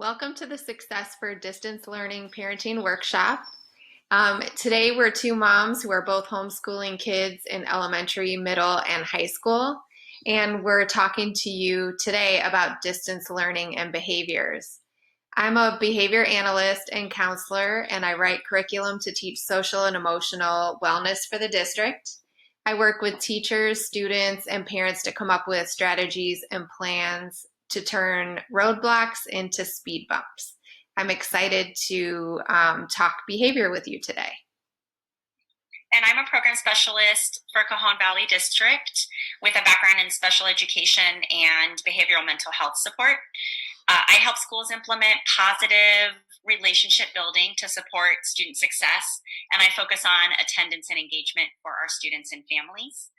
Welcome to the Success for Distance Learning Parenting Workshop. Today we're two moms who are both homeschooling kids in elementary, middle, and high school. And we're talking to you today about distance learning and behaviors. I'm a behavior analyst and counselor, and I write curriculum to teach social and emotional wellness for the district. I work with teachers, students, and parents to come up with strategies and plans to turn roadblocks into speed bumps. I'm excited to talk behavior with you today. And I'm a program specialist for Cajon Valley District with a background in special education and behavioral mental health support. I help schools implement positive relationship building to support student success, and I focus on attendance and engagement for our students and families.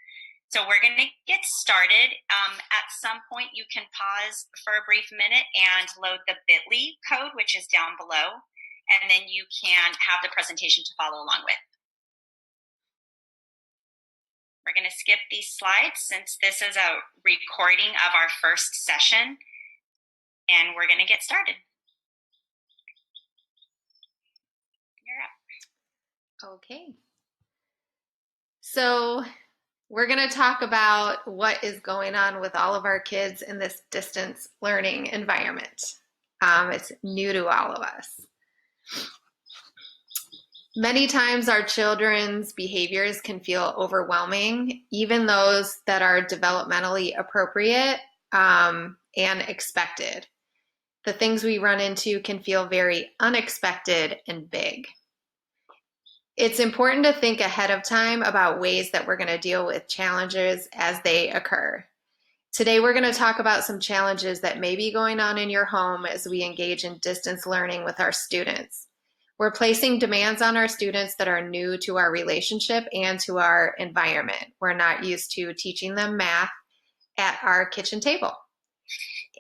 So we're going to get started. At some point, you can pause for a brief minute and load the bit.ly code, which is down below, and then you can have the presentation to follow along with. We're going to skip these slides since this is a recording of our first session, and we're going to get started. You're up. Okay. So we're going to talk about what is going on with all of our kids in this distance learning environment. It's new to all of us. Many times our children's behaviors can feel overwhelming, even those that are developmentally appropriate and expected. The things we run into can feel very unexpected and big. It's important to think ahead of time about ways that we're going to deal with challenges as they occur. Today, we're going to talk about some challenges that may be going on in your home as we engage in distance learning with our students. We're placing demands on our students that are new to our relationship and to our environment. We're not used to teaching them math at our kitchen table.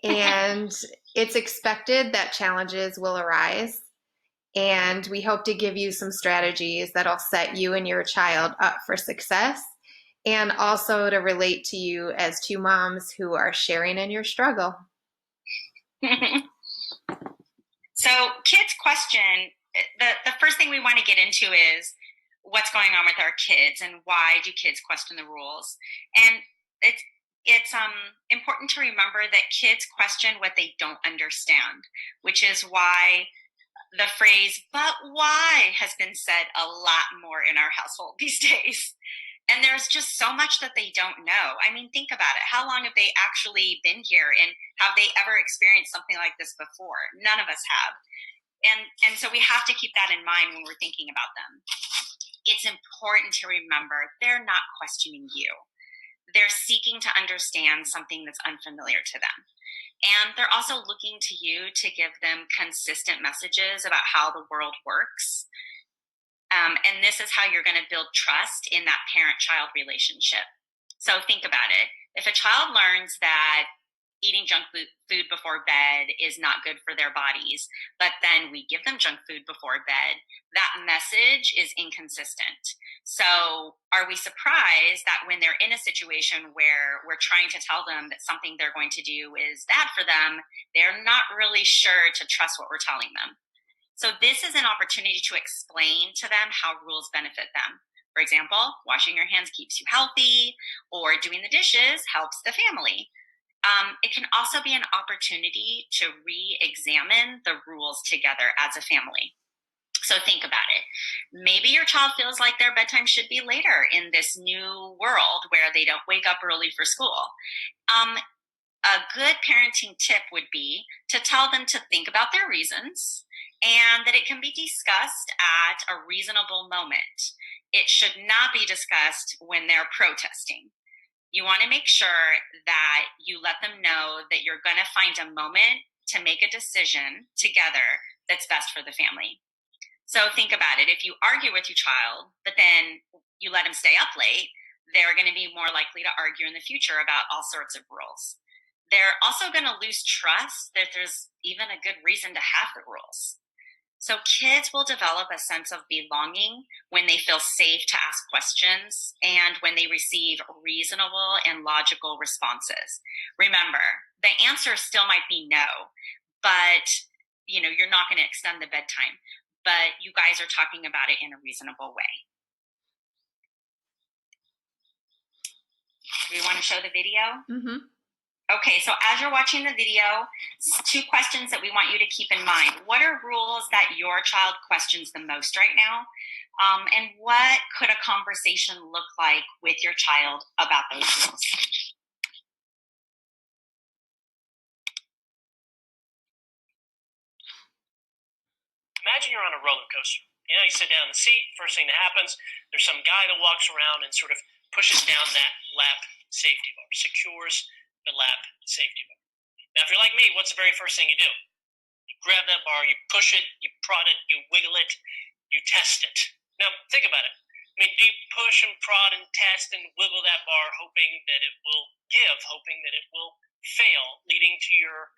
And it's expected that challenges will arise. And we hope to give you some strategies that'll set you and your child up for success and also to relate to you as two moms who are sharing in your struggle. So kids question, the first thing we want to get into is what's going on with our kids and why do kids question the rules. And it's important to remember that kids question what they don't understand, which is why the phrase, "but why," has been said a lot more in our household these days. And there's just so much that they don't know. I mean, think about it. How long have they actually been here? And have they ever experienced something like this before? None of us have. And so we have to keep that in mind when we're thinking about them. It's important to remember they're not questioning you. They're seeking to understand something that's unfamiliar to them. And they're also looking to you to give them consistent messages about how the world works. And this is how you're going to build trust in that parent-child relationship. So think about it. If a child learns that eating junk food before bed is not good for their bodies, but then we give them junk food before bed, that message is inconsistent. So are we surprised that when they're in a situation where we're trying to tell them that something they're going to do is bad for them, they're not really sure to trust what we're telling them? So this is an opportunity to explain to them how rules benefit them. For example, washing your hands keeps you healthy, or doing the dishes helps the family. It can also be an opportunity to re-examine the rules together as a family. So think about it. Maybe your child feels like their bedtime should be later in this new world where they don't wake up early for school. A good parenting tip would be to tell them to think about their reasons and that it can be discussed at a reasonable moment. It should not be discussed when they're protesting. You want to make sure that you let them know that you're going to find a moment to make a decision together that's best for the family. So think about it. If you argue with your child, but then you let them stay up late, they're going to be more likely to argue in the future about all sorts of rules. They're also going to lose trust that there's even a good reason to have the rules. So kids will develop a sense of belonging when they feel safe to ask questions and when they receive reasonable and logical responses. Remember, the answer still might be no, but you're not going to extend the bedtime, but you guys are talking about it in a reasonable way. Do you want to show the video? Mm-hmm. Okay, so as you're watching the video, 2 questions that we want you to keep in mind. What are rules that your child questions the most right now? And what could a conversation look like with your child about those rules? Imagine you're on a roller coaster. You sit down in the seat, first thing that happens, there's some guy that walks around and sort of pushes down that lap safety bar, secures the lap safety bar. Now, if you're like me, what's the very first thing you do? You grab that bar, you push it, you prod it, you wiggle it, you test it. Now, think about it. Do you push and prod and test and wiggle that bar hoping that it will give, hoping that it will fail, leading to your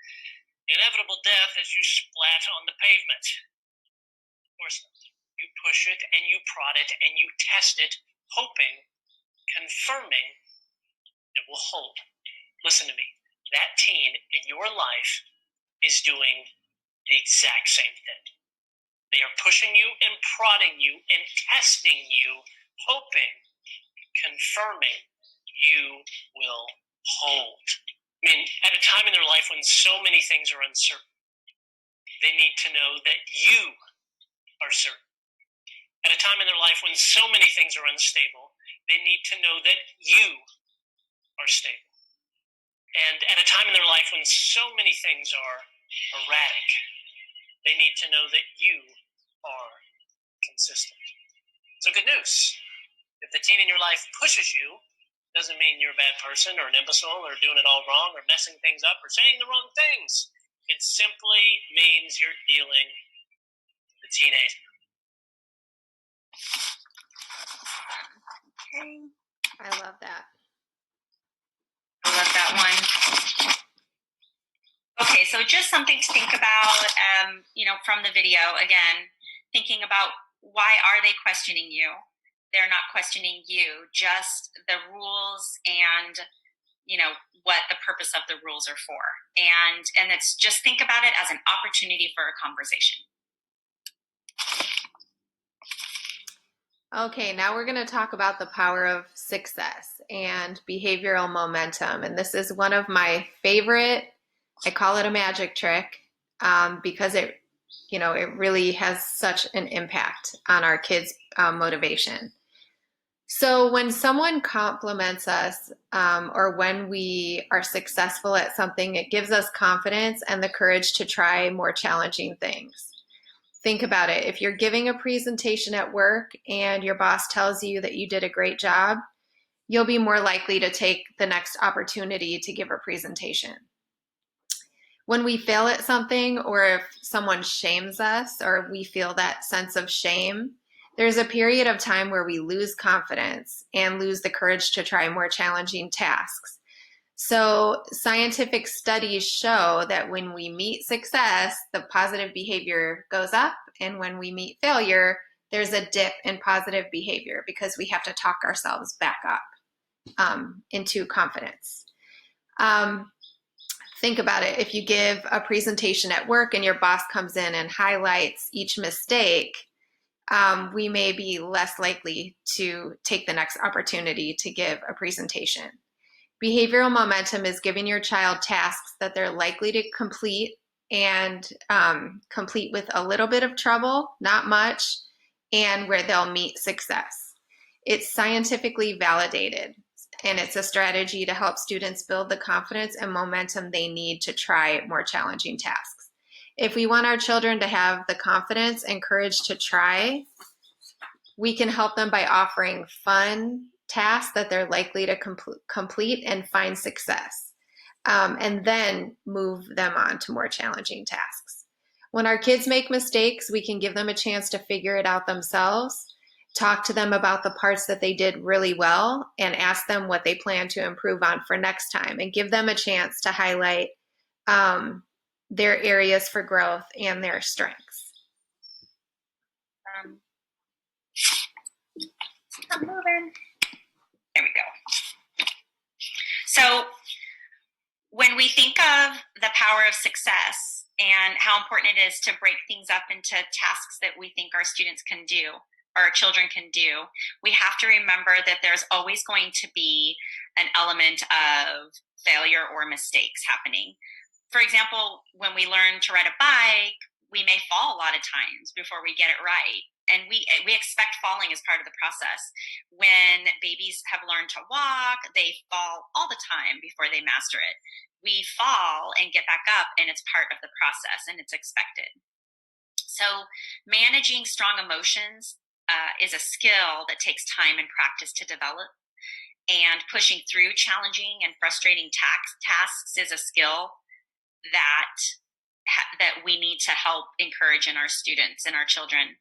inevitable death as you splat on the pavement? Of course not. You push it and you prod it and you test it, hoping, confirming it will hold. Listen to me. That teen in your life is doing the exact same thing. They are pushing you and prodding you and testing you, hoping, confirming you will hold. At a time in their life when so many things are uncertain, they need to know that you are certain. At a time in their life when so many things are unstable, they need to know that you are stable. And at a time in their life when so many things are erratic, they need to know that you are consistent. So good news. If the teen in your life pushes you, doesn't mean you're a bad person or an imbecile or doing it all wrong or messing things up or saying the wrong things. It simply means you're dealing with a teenager. I love that. I love that one. Okay, so just something to think about, from the video. Again, thinking about why are they questioning you? They're not questioning you, just the rules and, what the purpose of the rules are for. And it's just think about it as an opportunity for a conversation. Okay, now we're going to talk about the power of success and behavioral momentum. And this is one of my favorite, I call it a magic trick, because it really has such an impact on our kids' motivation. So when someone compliments us, or when we are successful at something, it gives us confidence and the courage to try more challenging things. Think about it. If you're giving a presentation at work and your boss tells you that you did a great job, you'll be more likely to take the next opportunity to give a presentation. When we fail at something, or if someone shames us or we feel that sense of shame, there's a period of time where we lose confidence and lose the courage to try more challenging tasks. So scientific studies show that when we meet success, the positive behavior goes up. And when we meet failure, there's a dip in positive behavior because we have to talk ourselves back up into confidence. Think about it. If you give a presentation at work and your boss comes in and highlights each mistake, we may be less likely to take the next opportunity to give a presentation. Behavioral momentum is giving your child tasks that they're likely to complete and complete with a little bit of trouble, not much, and where they'll meet success. It's scientifically validated, and it's a strategy to help students build the confidence and momentum they need to try more challenging tasks. If we want our children to have the confidence and courage to try, we can help them by offering fun tasks that they're likely to complete and find success, and then move them on to more challenging tasks. When our kids make mistakes, we can give them a chance to figure it out themselves, talk to them about the parts that they did really well, and ask them what they plan to improve on for next time, and give them a chance to highlight their areas for growth and their strengths. Keep moving. There we go. So when we think of the power of success and how important it is to break things up into tasks that we think our students can do, or our children can do. We have to remember that there's always going to be an element of failure or mistakes happening. For example, when we learn to ride a bike, we may fall a lot of times before we get it right. And we expect falling as part of the process. When babies have learned to walk, they fall all the time before they master it. We fall and get back up, and it's part of the process, and it's expected. So managing strong emotions is a skill that takes time and practice to develop. And pushing through challenging and frustrating tasks is a skill that we need to help encourage in our students and our children.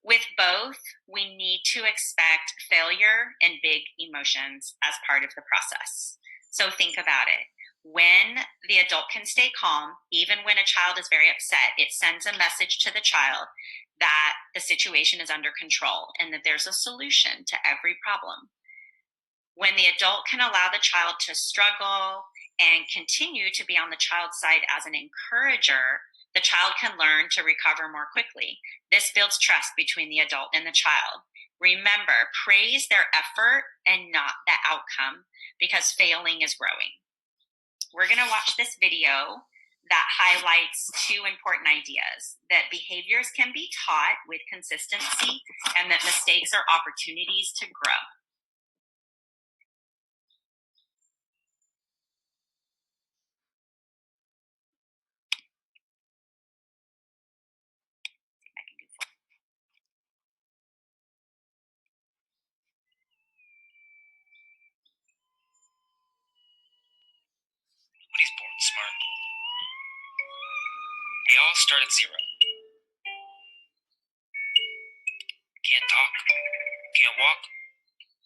With both, we need to expect failure and big emotions as part of the process. So think about it. When the adult can stay calm, even when a child is very upset, it sends a message to the child that the situation is under control and that there's a solution to every problem. When the adult can allow the child to struggle and continue to be on the child's side as an encourager, the child can learn to recover more quickly. This builds trust between the adult and the child. Remember, praise their effort and not the outcome, because failing is growing. We're going to watch this video that highlights two important ideas: that behaviors can be taught with consistency, and that mistakes are opportunities to grow. Nobody's born smart. We all start at zero. Can't talk, can't walk,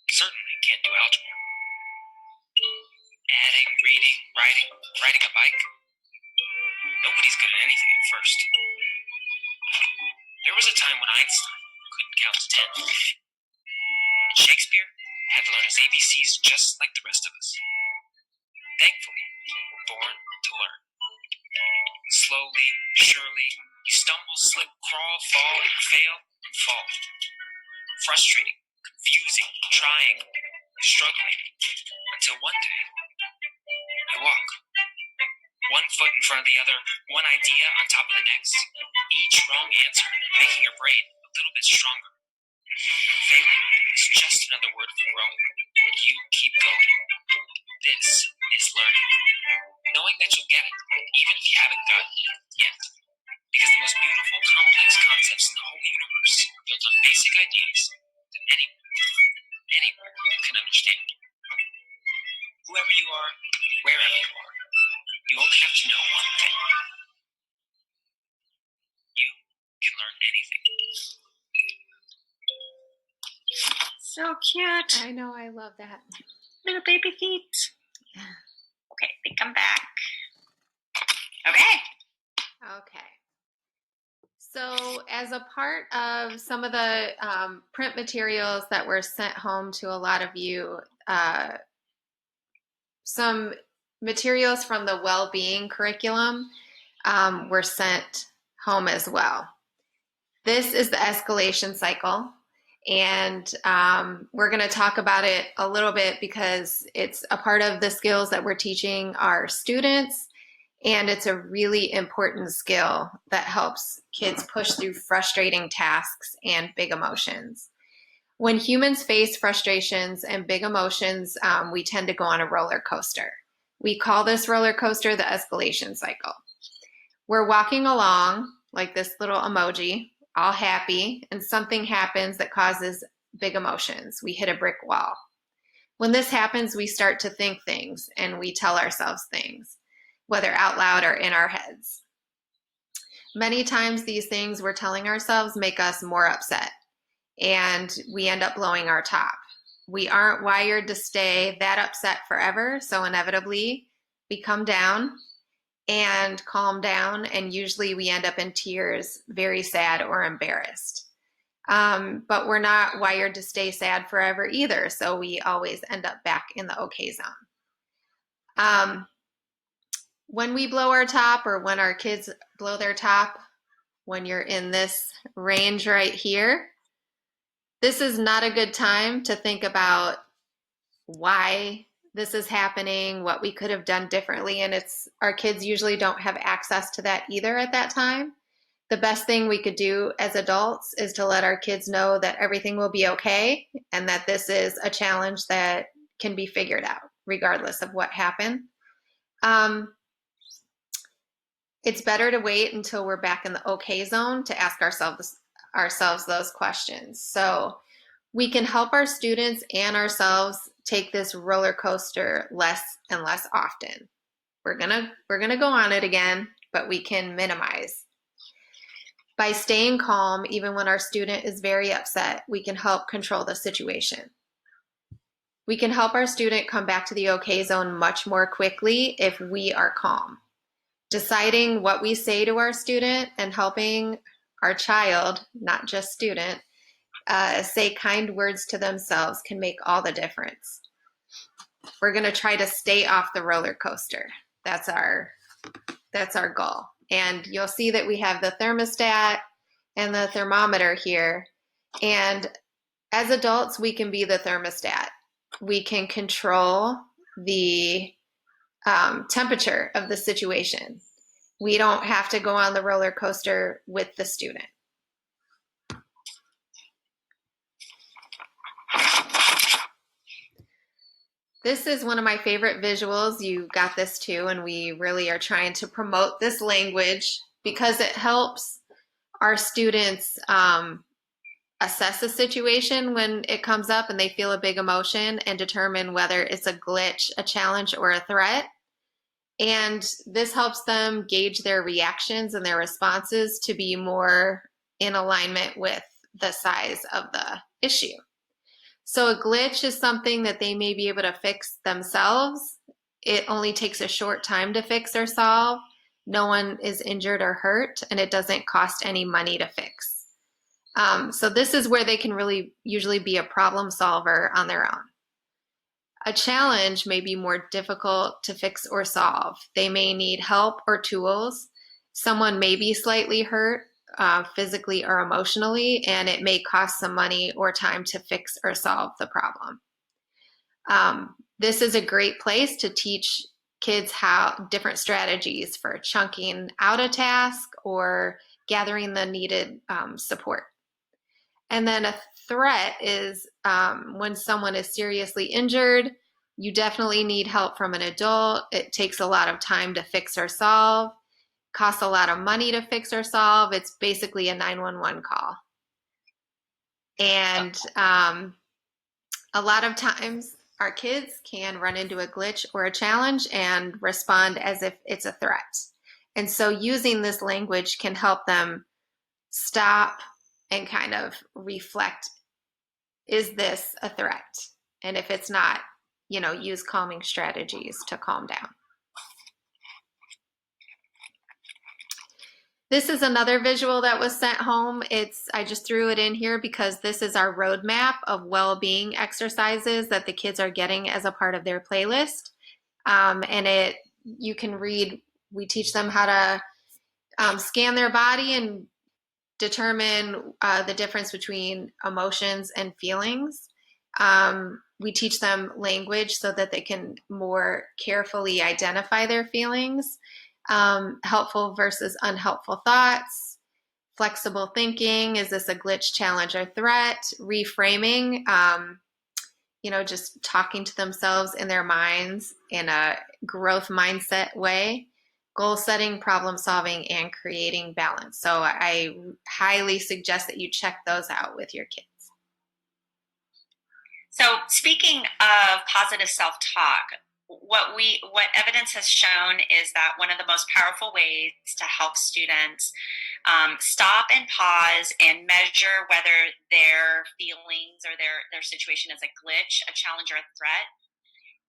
certainly can't do algebra. Adding, reading, riding a bike. Nobody's good at anything at first. There was a time when Einstein couldn't count to 10. And Shakespeare had to learn his ABCs just like the rest of us. Thankfully, we're born to learn. Slowly, surely, you stumble, slip, crawl, fall, and fail, and fall. Frustrating, confusing, trying, struggling, until one day, you walk. One foot in front of the other, one idea on top of the next, each wrong answer making your brain a little bit stronger. Failing is just another word for growing. You keep going. This is learning. Knowing that you'll get it, even if you haven't gotten it yet. Because the most beautiful, complex concepts in the whole universe are built on basic ideas that anyone can understand. Whoever you are, wherever you are, you only have to know one thing. You can learn anything. So cute. I know, I love that. Little baby feet. Okay, they come back. Okay. Okay. So as a part of some of the print materials that were sent home to a lot of you, some materials from the well-being curriculum were sent home as well. This is the escalation cycle, and we're going to talk about it a little bit because it's a part of the skills that we're teaching our students, and it's a really important skill that helps kids push through frustrating tasks and big emotions. When humans face frustrations and big emotions, we tend to go on a roller coaster. We call this roller coaster the escalation cycle. We're walking along like this little emoji, all happy, and something happens that causes big emotions. We hit a brick wall. When this happens, we start to think things and we tell ourselves things, whether out loud or in our heads. Many times these things we're telling ourselves make us more upset, and we end up blowing our top. We aren't wired to stay that upset forever, so inevitably we come down and calm down, and usually we end up in tears, very sad or embarrassed. But we're not wired to stay sad forever either, so we always end up back in the okay zone. when we blow our top or when our kids blow their top, when you're in this range right here, this is not a good time to think about why this is happening, what we could have done differently. And it's our kids usually don't have access to that either at that time. The best thing we could do as adults is to let our kids know that everything will be okay and that this is a challenge that can be figured out regardless of what happened. It's better to wait until we're back in the okay zone to ask ourselves those questions. So we can help our students and ourselves take this roller coaster less and less often. We're gonna go on it again, but we can minimize. By staying calm, even when our student is very upset, we can help control the situation. We can help our student come back to the okay zone much more quickly if we are calm. Deciding what we say to our student and helping our child, not just student, say kind words to themselves can make all the difference. We're going to try to stay off the roller coaster. That's our goal. And you'll see that we have the thermostat and the thermometer here. And as adults, we can be the thermostat. We can control the temperature of the situation. We don't have to go on the roller coaster with the student. This is one of my favorite visuals. You got this too, and we really are trying to promote this language because it helps our students assess a situation when it comes up and they feel a big emotion and determine whether it's a glitch, a challenge, or a threat. And this helps them gauge their reactions and their responses to be more in alignment with the size of the issue. So a glitch is something that they may be able to fix themselves. It only takes a short time to fix or solve. No one is injured or hurt, and it doesn't cost any money to fix. So this is where they can really usually be a problem solver on their own. A challenge may be more difficult to fix or solve. They may need help or tools. Someone may be slightly hurt physically or emotionally, and it may cost some money or time to fix or solve the problem. This is a great place to teach kids how different strategies for chunking out a task or gathering the needed support. And then a threat is when someone is seriously injured. You definitely need help from an adult. It takes a lot of time to fix or solve, costs a lot of money to fix or solve. It's basically a 911 call. And a lot of times our kids can run into a glitch or a challenge and respond as if it's a threat. And so using this language can help them stop and kind of reflect, is this a threat? And if it's not, use calming strategies to calm down. This is another visual that was sent home. I just threw it in here because this is our roadmap of well-being exercises that the kids are getting as a part of their playlist. And you can read, we teach them how to scan their body and determine the difference between emotions and feelings. We teach them language so that they can more carefully identify their feelings, helpful versus unhelpful thoughts, flexible thinking, is this a glitch, challenge, or threat, reframing, just talking to themselves in their minds in a growth mindset way, goal setting, problem solving, and creating balance. So I highly suggest that you check those out with your kids. So speaking of positive self-talk, what evidence has shown is that one of the most powerful ways to help students stop and pause and measure whether their feelings or their situation is a glitch, a challenge, or a threat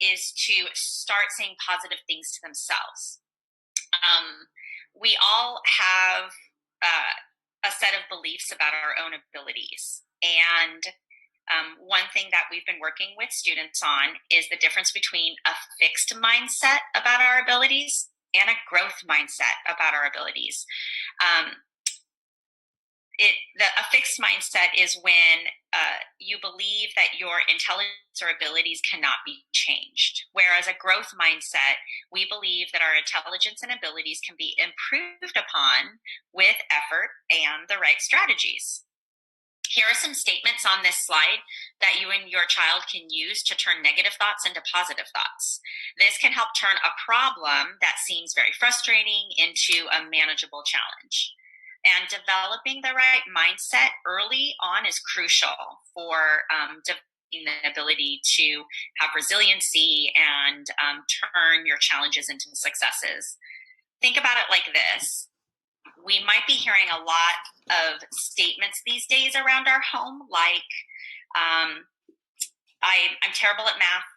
is to start saying positive things to themselves. We all have a set of beliefs about our own abilities, and one thing that we've been working with students on is the difference between a fixed mindset about our abilities and a growth mindset about our abilities. A fixed mindset is when you believe that your intelligence or abilities cannot be changed. Whereas a growth mindset, we believe that our intelligence and abilities can be improved upon with effort and the right strategies. Here are some statements on this slide that you and your child can use to turn negative thoughts into positive thoughts. This can help turn a problem that seems very frustrating into a manageable challenge. And developing the right mindset early on is crucial for developing the ability to have resiliency and turn your challenges into successes. Think about it like this. We might be hearing a lot of statements these days around our home, like, I'm terrible at math.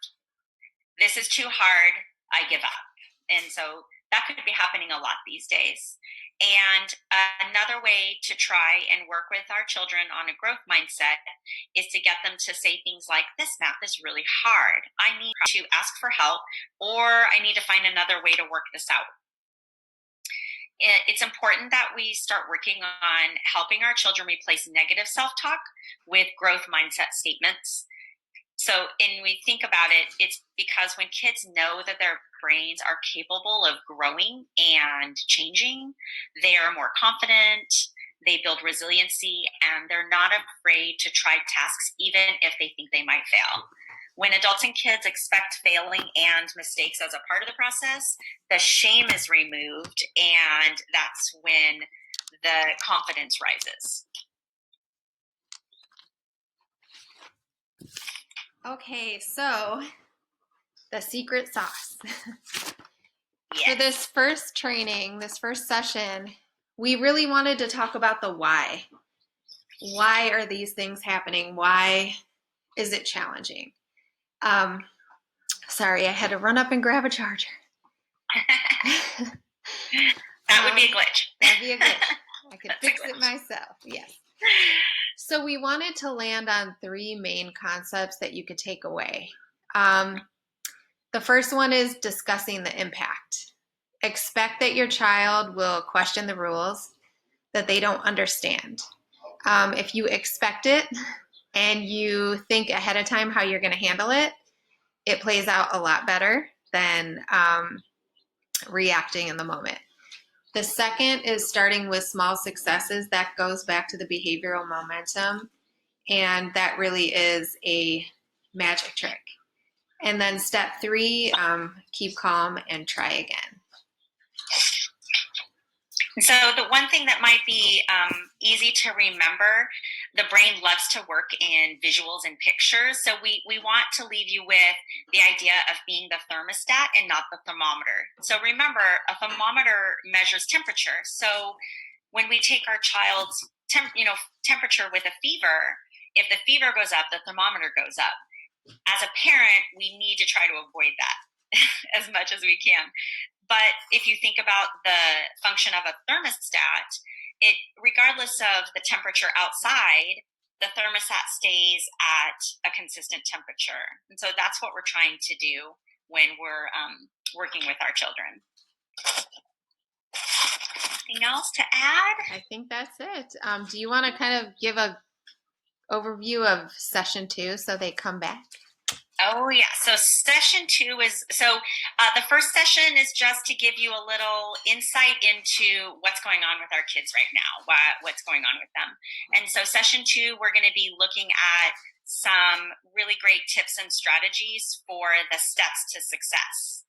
This is too hard. I give up. And so that could be happening a lot these days. And another way to try and work with our children on a growth mindset is to get them to say things like, this math is really hard. I need to ask for help, or I need to find another way to work this out. It's important that we start working on helping our children replace negative self-talk with growth mindset statements. So, and we think about it, it's because when kids know that their brains are capable of growing and changing, they are more confident, they build resiliency, and they're not afraid to try tasks even if they think they might fail. When adults and kids expect failing and mistakes as a part of the process, the shame is removed, and that's when the confidence rises. Okay, so the secret sauce. Yes. For this first training, this first session, we really wanted to talk about the why. Why are these things happening? Why is it challenging? Sorry, I had to run up and grab a charger. That would be a glitch. That'd be a glitch. I could fix it myself, yes. So we wanted to land on 3 main concepts that you could take away. The first one is discussing the impact. Expect that your child will question the rules that they don't understand. If you expect it and you think ahead of time how you're going to handle it, it plays out a lot better than reacting in the moment. The second is starting with small successes. That goes back to the behavioral momentum, and that really is a magic trick. And then step 3, keep calm and try again. So the one thing that might be easy to remember, the brain loves to work in visuals and pictures. So we want to leave you with the idea of being the thermostat and not the thermometer. So remember, a thermometer measures temperature. So when we take our child's temperature with a fever, if the fever goes up, the thermometer goes up. As a parent, we need to try to avoid that as much as we can. But if you think about the function of a thermostat, regardless of the temperature outside, the thermostat stays at a consistent temperature. And so that's what we're trying to do when we're working with our children. Anything else to add? I think that's it. Do you want to kind of give a overview of session 2 so they come back? Oh, yeah. So session 2 is, the first session is just to give you a little insight into what's going on with our kids right now, what's going on with them. And so session 2, we're going to be looking at some really great tips and strategies for the steps to success.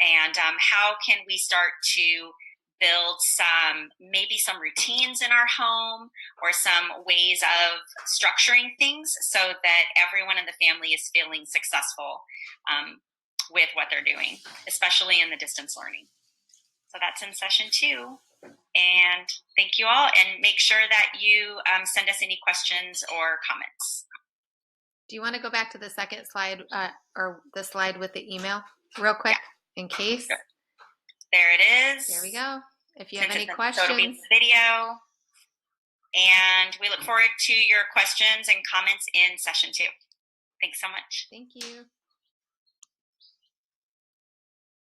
And how can we start to build maybe some routines in our home or some ways of structuring things so that everyone in the family is feeling successful with what they're doing, especially in the distance learning. So that's in session 2. And thank you all. And make sure that you send us any questions or comments. Do you want to go back to the second slide or the slide with the email real quick in case? Sure. There it is. There we go. If you have any questions. So it'll be the video. And we look forward to your questions and comments in session 2. Thanks so much. Thank you.